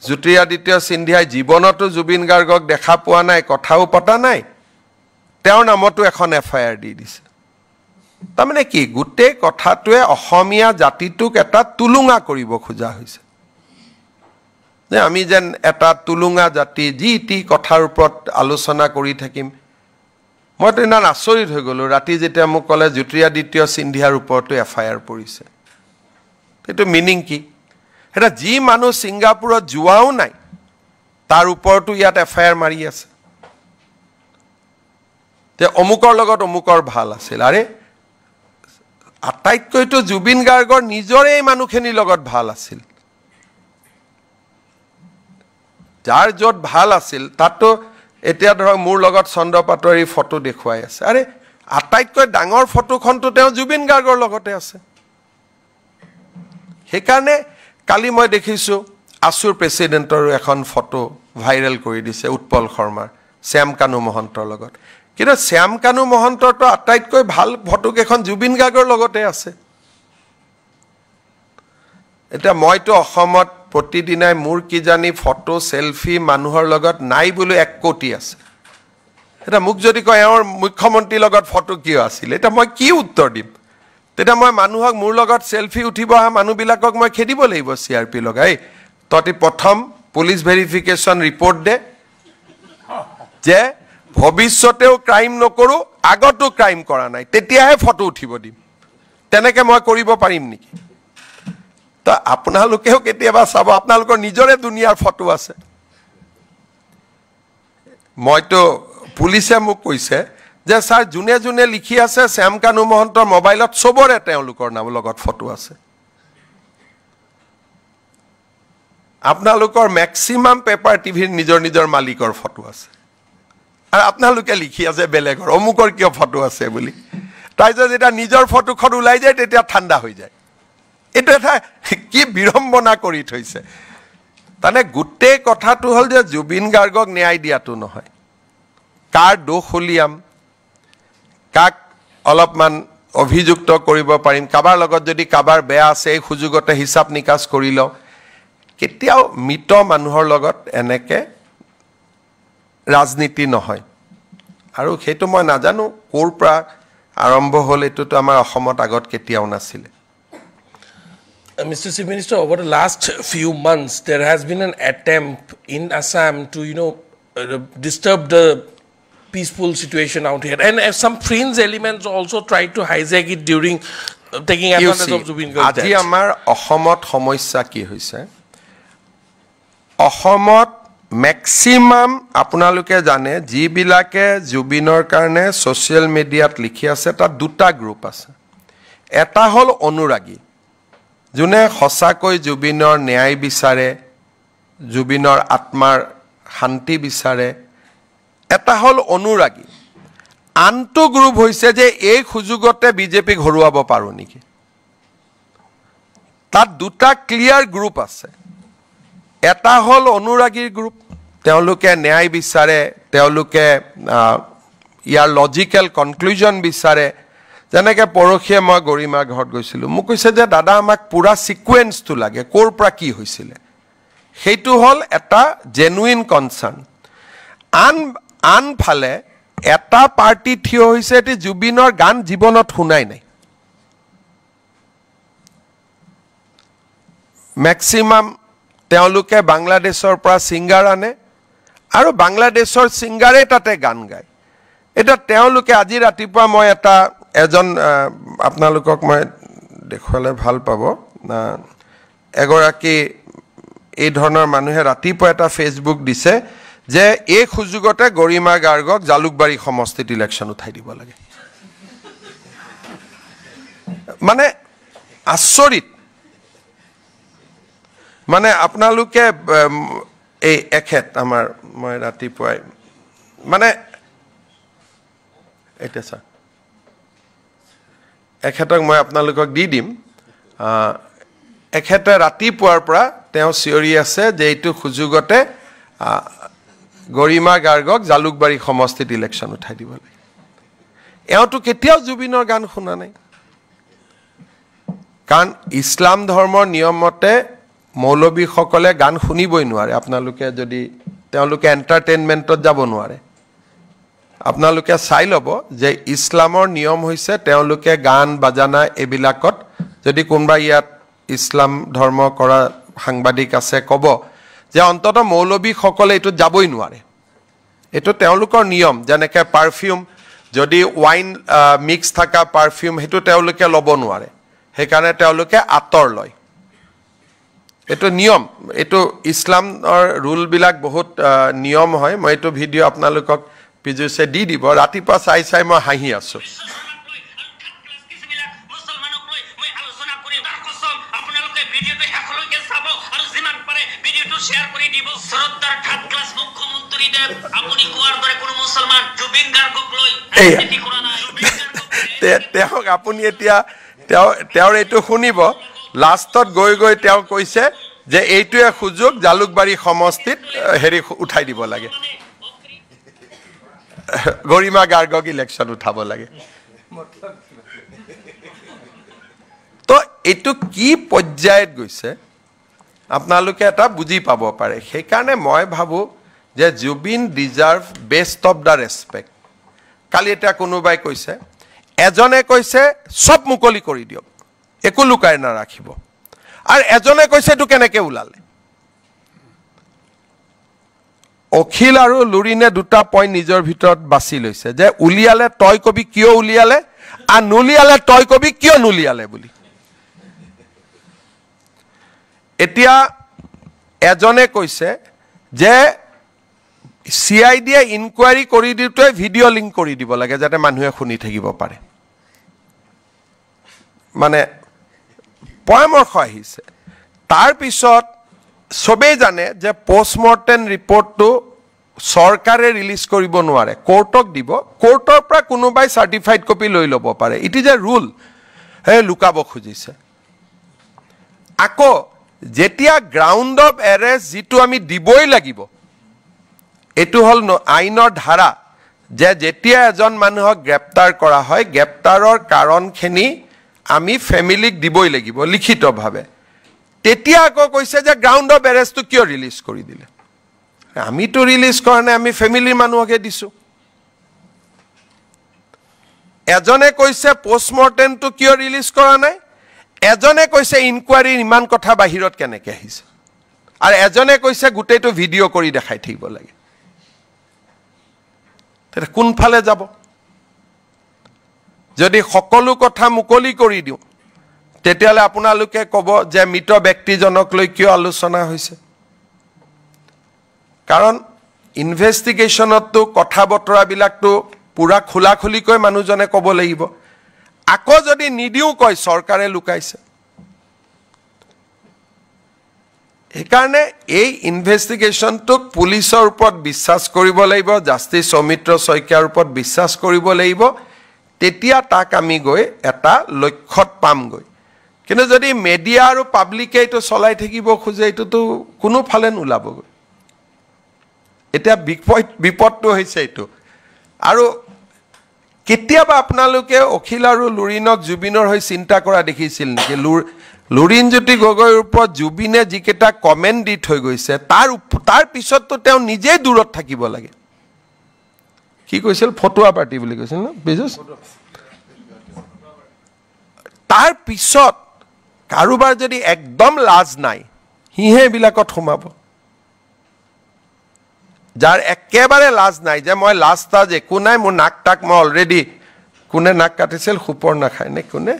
জ্যোতিৰাদিত্য সিন্ধিয়াই জীৱনতো জুবিন গাৰ্গক দেখা পোৱা নাই কথাও পতা নাই তেওঁৰ নামতো এখন এফআইআৰ দি দিছে তাৰমানে কি গোটেই কথাটোৱে অসমীয়া জাতিটোক এটা তুলুঙা কৰিব খোজা হৈছে যে আমি যেন এটা তুলুঙা জাতি জিটি কথাৰ ওপৰত আলোচনা কৰি থাকিম মইতো ইমান আচৰিত হৈ গলো ৰাতি যেতিয়া মোক কলে জ্যোতিৰাদিত্য সিন্ধিয়াৰ ওপৰতো এফআইআৰ পৰিছে এটো মিনিং কি এটা যি মানুহ সিঙ্গাপুৰত জুৱাও নাই তাৰ ওপৰতো ইয়াত এফআইআৰ মাৰি আছে যে অমুকৰ লগত অমুকৰ ভাল আছিল আৰে আটাইতকৈতো জুবিন গাৰ্গৰ নিজৰে মানুহখিনিৰ লগত ভাল আছিল যাৰ য'ত ভাল আছিল তাতো এতিয়া ধৰক মোৰ লগত চন্দ্ৰ পাটোৱাৰী ফটো দেখুৱাই আছে আৰে আটাইতকৈ ডাঙৰ ফটোখনটো তেওঁ জুবিন গাৰ্গৰ লগতে আছে সেইকাৰণে কালি মই দেখিছো আসুৰ প্ৰেসিডেন্টৰ এখন ফটো ভাইৰেল কৰি দিছে উৎপল শৰ্মাৰ শ্যাম কানু মহন্তৰ লগত কিন্তু শ্যাম কানু মহন্তৰটো আটাইতকৈ ভাল ফটো কেখন জুবিন গাৰ্গৰ লগতে আছে এটা মইতো অসমত প্ৰতিদিনাই মোৰ কি জানি ফটো সেলফি মানুহৰ লগত নাই বুলি 1 কোটি আছে এটা মোক যদি কয় এওঁৰ মুখ্যমন্ত্ৰীৰ লগত ফটো কিয় আছিল এটা মই কি উত্তৰ দিম তেটা মই মানুহক মোৰ লগত সেলফি উঠিব আহা মানুহবিলাকক মই খেদিব লাগিব সিআৰপি লগাই ততি প্ৰথম পুলিশ ভেৰিফিকেশন ৰিপৰ্ট দে যে ভবিষ্যতেও ক্ৰাইম নকৰো আগতো ক্ৰাইম কৰা নাই তেতিয়াহে ফটো উঠিব দিম তেনেকে মই কৰিব পাৰিম নেকি তা আপোনালোকেও কেতিয়াবা চাব আপোনালোকৰ নিজৰে দুনিয়াৰ ফটো আছে মইতো পুলিশে মোক কৈছে যে স্যাৰ জুনে জুনে লিখি আছে শ্যাম কানু মহন্তৰ মোবাইলত সবৰে তেওঁলোকৰ নাম লগত ফটো আছে আপোনালোকৰ ম্যাক্সিমাম পেপাৰ টিভিৰ নিজৰ নিজৰ মালিকৰ ফটো আছে আৰু আপোনালোকে লিখি আছে বেলেগৰ অমুকৰ কিয় ফটো আছে বুলি তাইজে যেটা নিজৰ ফটোখন ওলাই যায় তেতিয়া ঠাণ্ডা হৈ যায় এটা এটা কি বিৰম্বনা কৰি থৈছে তানে গুটেই কথাটো হল যে জুবিন গাৰ্গক ন্যায় দিয়াটো নহয় কাৰ দোষ হলিয়াম কাক অলপমান অভিযুক্ত কৰিব পাৰিম কাবাৰ লগত যদি কাবাৰ বেয়া আছে এই সুযোগতে হিসাব নিকাশ কৰি লও কেতিয়াও মিত মানুহৰ লগত এনেকে ৰাজনীতি নহয় আৰু সেইটো মই নাজানো কোৰ পৰা আৰম্ভ হল এটোটো আমাৰ অসমত আগত কেতিয়াও নাছিল Mr. Chief Minister, over the last few months, there has been an attempt in Assam to, disturb the peaceful situation out here. And some fringe elements also tried to hijack it during taking advantage of Zubin Garg's death. আজি আমাৰ অসমত সমস্যা কি হৈছে অসমত maximum আপোনালোকে জানে যিবিলাকে জুবিনৰ কাৰণে সোশ্যাল মিডিয়াত লিখি আছে তাত দুটা গ্ৰুপ আছে এটা হল অনুৰাগী জুনে হসাকৈ জুবিনৰ ন্যায় বিচাৰে জুবিনৰ আত্মাৰ শান্তি বিচাৰে এটা হল অনুৰাগী আনটো গ্ৰুপ হৈছে যে এই সুযোগতে বিজেপি ঘৰুৱাব পাৰো নেকি তাত দুটা ক্লিয়াৰ গ্ৰুপ আছে এটা হল অনুৰাগীৰ গ্ৰুপ তেওঁলোকে ন্যায় বিচাৰে তেওঁলোকে ইয়াৰ লজিক্যাল কনক্লুজন বিচাৰে যেনেকে পৰখিয়ে মই গৰিমাৰ ঘৰত গৈছিলো মোক কৈছে যে দাদা আমাক পুৰা সিকোয়েন্সটো লাগে কোৰ পৰা কি হৈছিল সেইটো হল এটা জেনুইন কনসাৰ্ন আন ফালে এটা পাৰ্টি থিয় হৈছে এটি জুবিনৰ গান জীৱনত শুনাই নাই ম্যাক্সিমাম তেওঁলোকে বাংলাদেশৰ পৰা সিঙ্গাৰ আনে আৰু বাংলাদেশৰ সিঙ্গাৰে তাতে গান গায় এটা তেওঁলোকে আজি ৰাতিপুৱা মই এটা এজন আপোনালোকক মই দেখুৱালে ভাল পাব এগৰাকী এই ধৰণৰ মানুহে ৰাতিপুৱা এটা ফেসবুক দিছে যে এই সুযোগতে গৰিমা গাৰ্গক জালুকবাৰী সমষ্টিত ইলেকশন উঠাই দিব লাগে মানে আচৰিত মানে আপোনালোকে এই এখেত আমাৰ মই ৰাতিপুৱাই মানে এটা স্যাৰ এখেতক মই আপোনালোকক দি দিম এখেতে ৰাতিপুৱাৰ পৰা তেওঁ চিঞৰি আছে যে এইটো সুযোগতে গৰিমা গাৰ্গক জালুকবাৰী সমষ্টিত ইলেকশন উঠাই দিব লাগে এওঁটো কেতিয়াও জুবিনৰ গান শুনা নাই কাৰণ ইছলাম ধৰ্মৰ নিয়মতে মৌলবী সকলে গান শুনিবই নোৱাৰে আপোনালোকে যদি তেওঁলোকে এন্টাৰটেইনমেন্টত যাব নোৱাৰে আপোনালোকে চাই লব যে ইছলামৰ নিয়ম হৈছে তেওঁলোকে গান বাজানা এবিলাকত যদি কোনবা ইয়াত ইছলাম ধৰ্ম কৰা সাংবাদিক আছে কব যে অন্তত মৌলবী সকলে এটো যাবই নোৱাৰে এটো তেওঁলোকৰ নিয়ম যেনেকে পাৰফিউম যদি ওয়াইন মিক্স থাকা পাৰফিউম হেতু তেওঁলোকে লব নোৱাৰে হেকাৰণে তেওঁলোকে আতৰ লয় এটো নিয়ম এটো ইছলামৰ ৰুল বিলাক বহুত নিয়ম হয় মই এটো ভিডিও আপোনালোকক পীযুষে দি দিব ৰাতিপুৱা চাই মই হাঁহি আছো তেওঁক আপুনি এতিয়া তেওঁৰ এইটো শুনিব লাষ্টত গৈ তেওঁ কৈছে যে এইটোৱে সুযোগ জালুকবাৰী সমষ্টিত হেৰি উঠাই দিব লাগে গৰিমা গাৰ্গক ইলেকশ্যন উঠাব লাগে তো এইটো কি পৰ্যায়ত গৈছে আপোনালোকে এটা বুজি পাব পাৰে সেইকাৰণে মই ভাবো যে Zubeen deserve best of the respect কালি এটা কোনোবাই কৈছে এজনে কৈছে সব মুকলি কৰি দিয়ক একো লুকাই নাৰাখিব আৰু এজনে কৈছে এটো কেনেকৈ ওলালে অখিল আৰু লুৰিনে দুটা পইণ্ট নিজৰ ভিতৰত বাছি লৈছে যে উলিয়ালে তই কবি কিয় উলিয়ালে আৰু নুলিয়ালে তই কবি কিয় নুলিয়ালে বুলি এতিয়া এজনে কৈছে যে CID-য়ে ইনকুৱাৰী কৰি দিওঁতে ভিডিঅ' লিংক কৰি দিব লাগে যাতে মানুহে শুনি থাকিব পাৰে মানে পৰামৰ্শ আহিছে তাৰ পিছত সবেই জানে যে পোষ্টমৰ্টেম ৰিপৰ্টটো চৰকাৰে ৰিলিজ কৰিব নোৱাৰে কোৰ্টক দিব কোৰ্টৰ পৰা কোনোবাই চাৰ্টিফাইড কপি লৈ ল'ব পাৰে ইট ইজ এ ৰুল হে লুকাব খুজিছে আকৌ যেতিয়া গ্ৰাউণ্ড অফ এৰেষ্ট যিটো আমি দিবই লাগিব এটো হল আইনৰ ধাৰা যে যেতিয়া এজন মানুহক গ্ৰেপ্তাৰ কৰা হয় গ্ৰেপ্তাৰৰ কাৰণখিনি আমি ফ্যামিলিক দিবই লাগিব লিখিতভাৱে তেতিয়া আকৌ কৈছে যে গ্ৰাউণ্ড অফ এৰেষ্টটো কিয় ৰিলিজ কৰি দিলে আমিতো ৰিলিজ কৰা নাই আমি ফ্যামিলিৰ মানুহকে দিছো এজনে কৈছে পোষ্টমৰ্টেমটো কিয় ৰিলিজ কৰা নাই এজনে কৈছে ইনকুৱাৰীৰ ইমান কথা বাহিৰত কেনেকৈ আহিছে আৰু এজনে কৈছে গোটেইটো ভিডিঅ' কৰি দেখাই থাকিব লাগে তেনে কোনফালে যাব যদি সকলো কথা মুকলি কৰি দিও তেতিয়ালে আপোনালোকে ক'ব যে মৃত ব্যক্তিজনক লৈ কিয় আলোচনা হৈছে কাৰণ ইনভেষ্টিগেশ্যনতটো কথা বতৰাবিলাকটো পুৰা খোলাখুলিকৈ মানুহজনে ক'ব লাগিব আকৌ যদি নিদিও কয় চৰকাৰে লুকাইছে সেইকাৰণে এই ইনভেষ্টিগেশ্যনটোক পুলিচৰ ওপৰত বিশ্বাস কৰিব লাগিব জাষ্টিস সৌমিত্ৰ শইকীয়াৰ ওপৰত বিশ্বাস কৰিব লাগিব তেতিয়া তাক আমি গৈ এটা লক্ষ্যত পামগৈ কিন্তু যদি মিডিয়া আৰু পাব্লিকে এইটো চলাই থাকিব খোজে এইটোতো কোনো ফালে নোলাবগৈ এটা বিপদটো হৈছে এইটো আৰু কেতিয়াবা আপোনালোকে অখিল আৰু লুৰিনক জুবিনৰ হৈ চিন্তা কৰা দেখিছিল নেকি লুৰিনজ্যোতি গগৈৰ ওপৰত জুবিনে যিকেইটা কমেণ্ট দি থৈ গৈছে তাৰ পিছততো তেওঁ নিজেই দূৰত থাকিব লাগে কি কৈছিল ফটোৱা পাৰ্টি বুলি কৈছিল ন বিজুস তাৰ পিছত কাৰোবাৰ যদি একদম লাজ নাই হিহে বিলাকত সোমাব যাৰ একেবাৰে লাজ নাই যে মই লাজ তাজ একো নাই মোৰ নাক টাক মই অলৰেডি কোনে নাক কাটিছিল সুপৰ নাখায় নে কোনে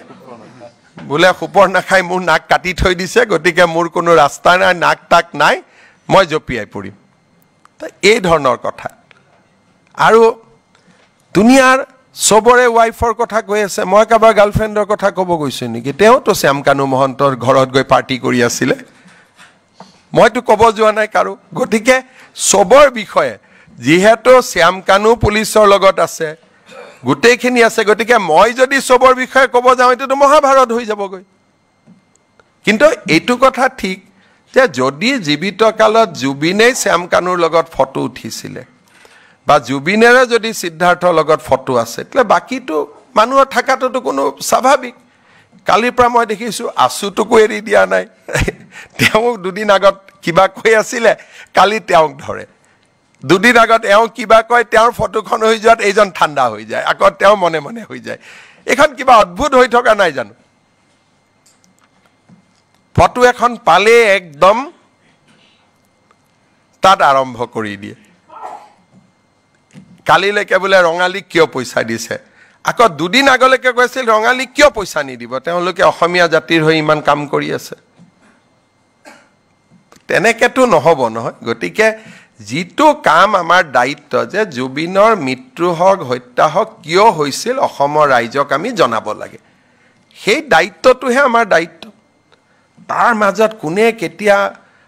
বোলে সুপৰ নাখায় মোৰ নাক কাটি থৈ দিছে গতিকে মোৰ কোনো ৰাস্তা নাই নাক টাক নাই মই জপিয়াই পৰিম এই ধৰণৰ কথা আৰু দুনিয়াৰ সবৰে ওয়াইফৰ কথা কৈ আছে মই কাবাৰ গাৰ্লফ্ৰেণ্ডৰ কথা ক'ব গৈছো নেকি তেওঁতো শ্যামকানু মহন্তৰ ঘৰত গৈ পাৰ্টি কৰি আছিলে মইতো ক'ব যোৱা নাই কাৰো গতিকে সবৰ বিষয়ে যিহেতু শ্যামকানু পুলিচৰ লগত আছে গোটেইখিনি আছে গতিকে মই যদি সবৰ বিষয়ে ক'ব যাওঁ এটোতো মহাভাৰত হৈ যাবগৈ কিন্তু এইটো কথা ঠিক যে যদি জীৱিত কালত জুবিনে শ্যামকানুৰ লগত ফটো উঠিছিলে বা জুবিনেৰে যদি সিদ্ধাৰ্থৰ লগত ফটো আছে তেলে বাকিটো মানুহৰ থাকাটো কোনো স্বাভাৱিক কালিৰ পৰা মই দেখিছো আছুটোকো এৰি দিয়া নাই তেওঁ দুদিন আগত কিবা কৈ আছিলে কালি তেওঁক ধৰে দুদিন আগত এওঁ কিবা কয় তেওঁৰ ফটোখন হৈ যোৱাত এইজন ঠাণ্ডা হৈ যায় আকৌ তেওঁ মনে মনে হৈ যায় এখন কিবা অদ্ভুত হৈ থকা নাই জানো ফটো এখন পালে একদম তাত আৰম্ভ কৰি দিয়ে কালিলৈকে বোলে ৰঙালী কিয় পইচা দিছে আকৌ দুদিন আগলৈকে কৈছিল ৰঙালী কিয় পইচা নিদিব তেওঁলোকে অসমীয়া জাতিৰ হৈ ইমান কাম কৰি আছে তেনেকেতো নহব নহয় গতিকে যিটো কাম আমাৰ দায়িত্ব যে জুবিনৰ মৃত্যু হওক হত্যা হওক কিয় হৈছিল অসমৰ ৰাইজক আমি জনাব লাগে সেই দায়িত্বটোহে আমাৰ দায়িত্ব তাৰ মাজত কোনে কেতিয়া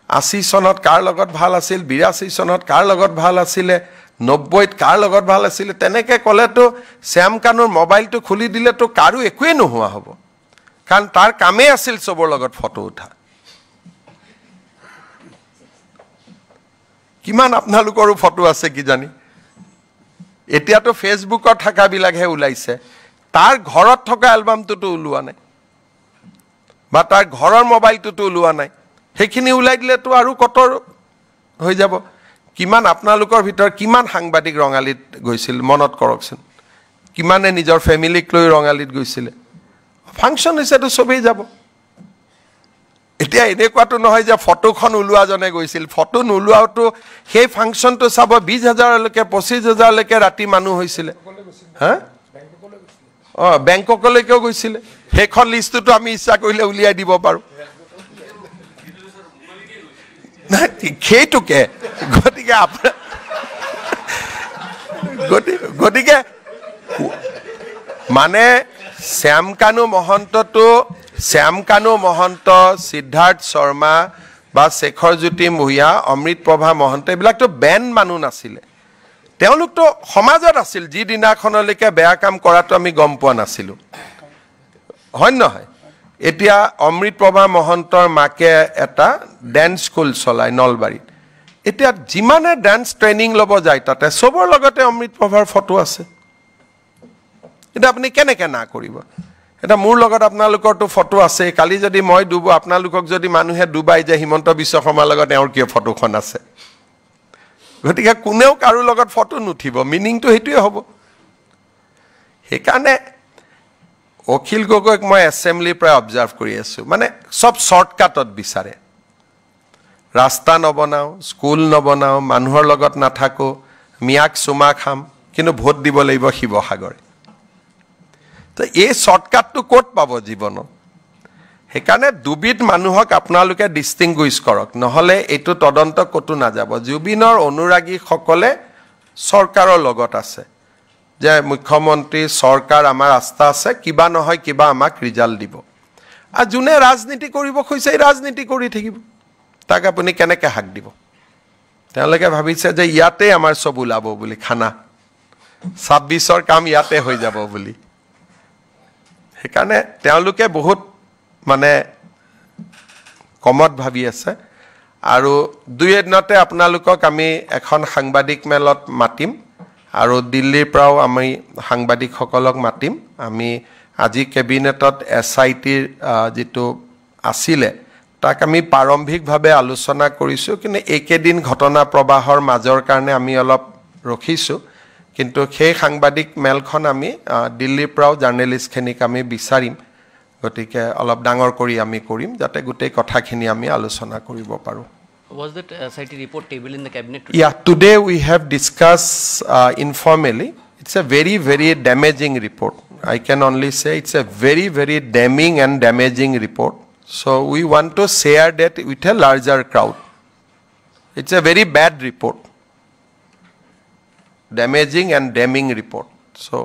80 চনত কাৰ লগত ভাল আছিল 82 চনত কাৰ লগত ভাল আছিলে 90ত কাৰ লগত ভাল আছিলে তেনেকে ক'লেতো শ্যাম কানুৰ মোবাইলটো খুলি দিলেতো কাৰো একোৱে নোহোৱা হ'ব কাৰণ তাৰ কামেই আছিল চবৰ লগত ফটো উঠা কিমান আপোনালোকৰো ফটো আছে কি জানি এতিয়াতো ফেসবুকত থাকাবিলাকহে ওলাইছে তাৰ ঘৰত থকা এলবামটোতো ওলোৱা নাই বা তাৰ ঘৰৰ মোবাইলটোতো ওলোৱা নাই সেইখিনি ওলাই দিলেতো আৰু কটৰ হৈ যাব কিমান আপোনালোকৰ ভিতৰ কিমান সাংবাদিক ৰঙালীত গৈছিল মনত কৰকচোন কিমানে নিজৰ ফেমিলিক লৈ ৰঙালীত গৈছিল ফাংচন হিচাপে সবেই যাব এতিয়া এনেকুৱাটো নহয় যে ফটোখন ওলোৱা জনে গৈছিল ফটো নোলোৱাটো সেই ফাংচনটো চাব 20000 লৈকে 25000 লৈকে ৰাতি মানুহ হৈছিল হা বেংককলৈকেও গৈছিল সেইখন লিষ্টটো আমি ইচ্ছা কৰিলে উলিয়াই দিব পাৰো নাই সেইটোকে গতিকে মানে শ্যাম কানু মহন্ত সিদ্ধাৰ্থ শৰ্মা বা শেখৰ জ্যোতি মুহিয়া অমৃত প্ৰভা মহন্ত এইবিলাকতো বেন মানুহ নাছিলে তেওঁলোকতো সমাজত আছিল যি দিনাখনলৈকে বেয়া কাম কৰাটো আমি গম পোৱা নাছিলো হয় নহয় এতিয়া অমৃত প্ৰভা মহন্তৰ মাকে এটা ড্যান্স স্কুল চলাই নলবাৰীত এতিয়া যিমানে ড্যান্স ট্ৰেইনিং ল'ব যায় তাতে সবৰ লগতে অমৃত প্ৰভাৰ ফটো আছে এটা আপুনি কেনেকৈ না কৰিব এটা মোৰ লগত আপোনালোকৰটো ফটো আছে কালি যদি মই ডুবো আপোনালোকক যদি মানুহে ডুবাই যে হিমন্ত বিশ্ব শৰ্মাৰ লগত তেওঁৰ কি ফটোখন আছে গতিকে কোনেও কাৰো লগত ফটো নুঠিব মিনিংটো হেতুৱে হ'ব সেইকাৰণে অখিল গগৈক মই এছেম্বলিৰ পৰা অবজাৰ্ভ কৰি আছো মানে সব শৰ্টকাটত বিচাৰে ৰাস্তা নবনাও স্কুল নবনাও মানুহৰ লগত নাথাকো মিয়াক সুমা খাম কিন্তু ভোট দিব লাগিব শিৱসাগৰ তো এই শৰ্টকাটটো ক'ত পাব জীৱনত সেইকাৰণে দুবিধ মানুহক আপোনালোকে ডিস্টিংগুইশ কৰক নহলে এইটো তদন্ত কতো না যাব জুবিনৰ অনুৰাগী সকলে চৰকাৰৰ লগত আছে যে মুখ্যমন্ত্ৰী চৰকাৰ আমাৰ আস্থা আছে কিবা নহয় কিবা আমাক ৰিজাল্ট দিব আৰু যোনে ৰাজনীতি কৰিব খুজিছে ৰাজনীতি কৰি থাকিব তাক আপুনি কেনেকৈ হাক দিব তেওঁলোকে ভাবিছে যে ইয়াতে আমাৰ সব ওলাব বুলি খানা 26ৰ কাম ইয়াতে হৈ যাব বুলি সেইকাৰণে তেওঁলোকে বহুত মানে কমত ভাবি আছে আৰু দুই এদিনতে আপোনালোকক আমি এখন সাংবাদিক মেলত মাতিম আৰু দিল্লীৰ পৰাও আমি সাংবাদিকসকলক মাতিম আমি আজি কেবিনেটত এছআইটিৰ যেটো আছিলে তাক আমি প্ৰাৰম্ভিকভাৱে আলোচনা কৰিছো কিন্তু একেদিন ঘটনা প্ৰবাহৰ মাজৰ কাৰণে আমি অলপ ৰখিছো কিন্তু সেই সাংবাদিক মেলখন আমি দিল্লীৰ পৰাও জাৰ্নেলিষ্টখিনিক আমি বিচাৰিম গতিকে অলপ ডাঙৰ কৰি আমি কৰিম যাতে গোটেই কথাখিনি আমি আলোচনা কৰিব পাৰো Was that SIT report table in the cabinet today? Yeah, today we have discussed informally. It's a very, very damaging report. I can only say it's a very, very damning and damaging report. So we want to share that with a larger crowd. It's a very bad report. Damaging and damning report. So,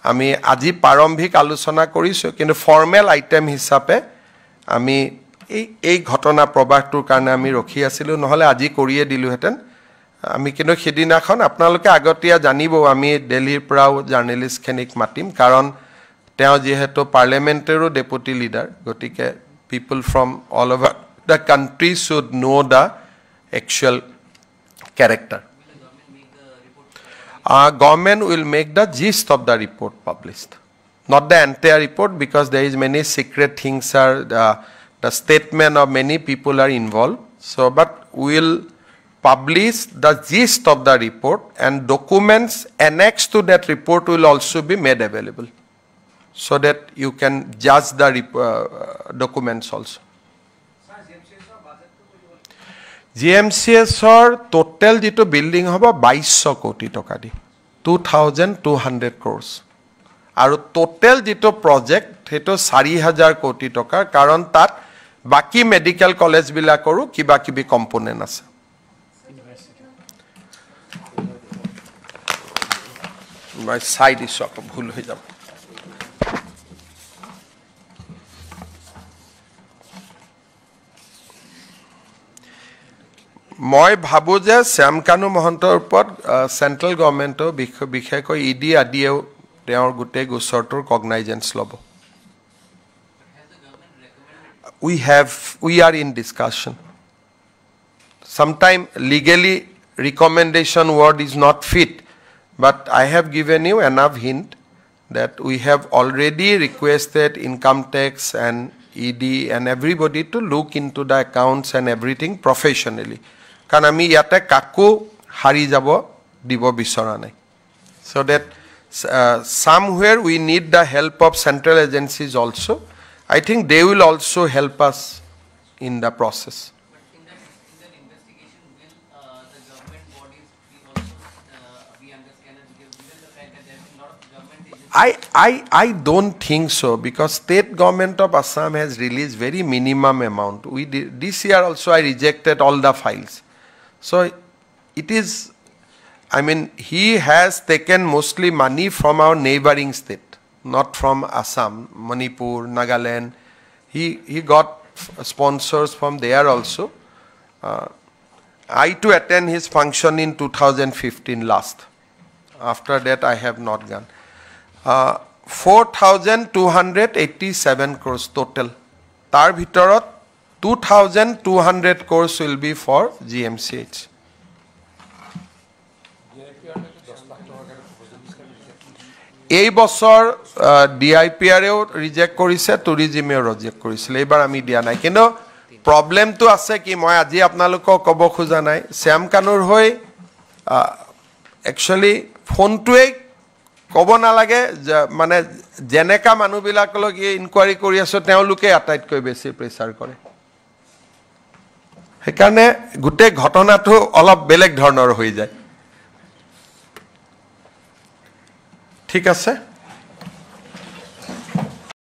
আমি আজি প্ৰাৰম্ভিক আলোচনা কৰিছো কিন্তু formal item হিচাপে আমি এই ঘটনা প্ৰবাহটোৰ কাৰণে আমি ৰখি আছিলো নহলে আজি কৰিয়ে দিলোহেতেন আমি কিন্তু সেদিনাখন আপোনালোকে আগতীয়া জানিব আমি দিল্লীৰ পৰাও জাৰ্নেলিষ্টখিনিক মাতিম কাৰণ তেওঁ যেহেতু পাৰ্লিয়ামেণ্টাৰো ডেপুটি লিডাৰ গতিকে people from all over the country should know the actual character government will make the gist of the report published not the entire report because there is many secret things are the statement of many people are involved so but we will publish the gist of the report and documents annexed to that report will also be made available so that you can judge the documents also GMCS or total jito building hoba 2200 koti toka di 2200 crores aru total jito project heto 4000 koti toka karon tat baki medical college bilakoru kiba kibi component ase মই চাই দিছোঁ আকৌ ভুল হৈ যাব মই ভাবো যে শ্যামকানু মহন্তৰ ওপৰত সেন্ট্ৰেল গভৰ্ণমেণ্টৰ বিশেষকৈ ইডি আদিয়েও তেওঁৰ গোটেই গোচৰটোৰ কগনাইজেন্স ল'ব we are in discussion sometime legally recommendation word is not fit but I have given you enough hint that we have already requested income tax and ED and everybody to look into the accounts and everything professionally কাৰণ আমি ইয়াতে কাকো হাৰি যাব দিব বিচৰা নাই so that somewhere we need the help of central agencies also I think they will also help us in the process But in that investigation, will the government bodies be also be under scanner? Because given the fact that there have been a lot of government agencies. I don't think so because state government of Assam has released very minimum amount. This year also I rejected all the files. So it is, I mean, he has taken mostly money from our neighboring state, not from Assam, Manipur, Nagaland. He got sponsors from there also. I to attend his function in 2015 last. After that I have not gone. 4,287 crores total. Tar bhitorot 2,200 crores will be for GMCH. এই বছৰ ডিআইপিআৰেও reject কৰিছে টুৰিজিমেও reject কৰিছিল এইবাৰ আমি দিয়া নাই কিন্তু প্ৰবলেমটো আছে কি মই আজি আপোনালোকক ক'ব খোজা নাই শ্যামকানুৰ হৈ একচুৱেলি ফোনটোৱে ক'ব নালাগে মানে যেনেকা মানুহবিলাকলৈ ইনকুৱাৰী কৰি আছো তেওঁলোকে আটাইতকৈ বেছি প্ৰেছাৰ কৰে সেইকাৰণে গোটেই ঘটনাটো অলপ বেলেগ ধৰণৰ হৈ যায় ঠিক আছে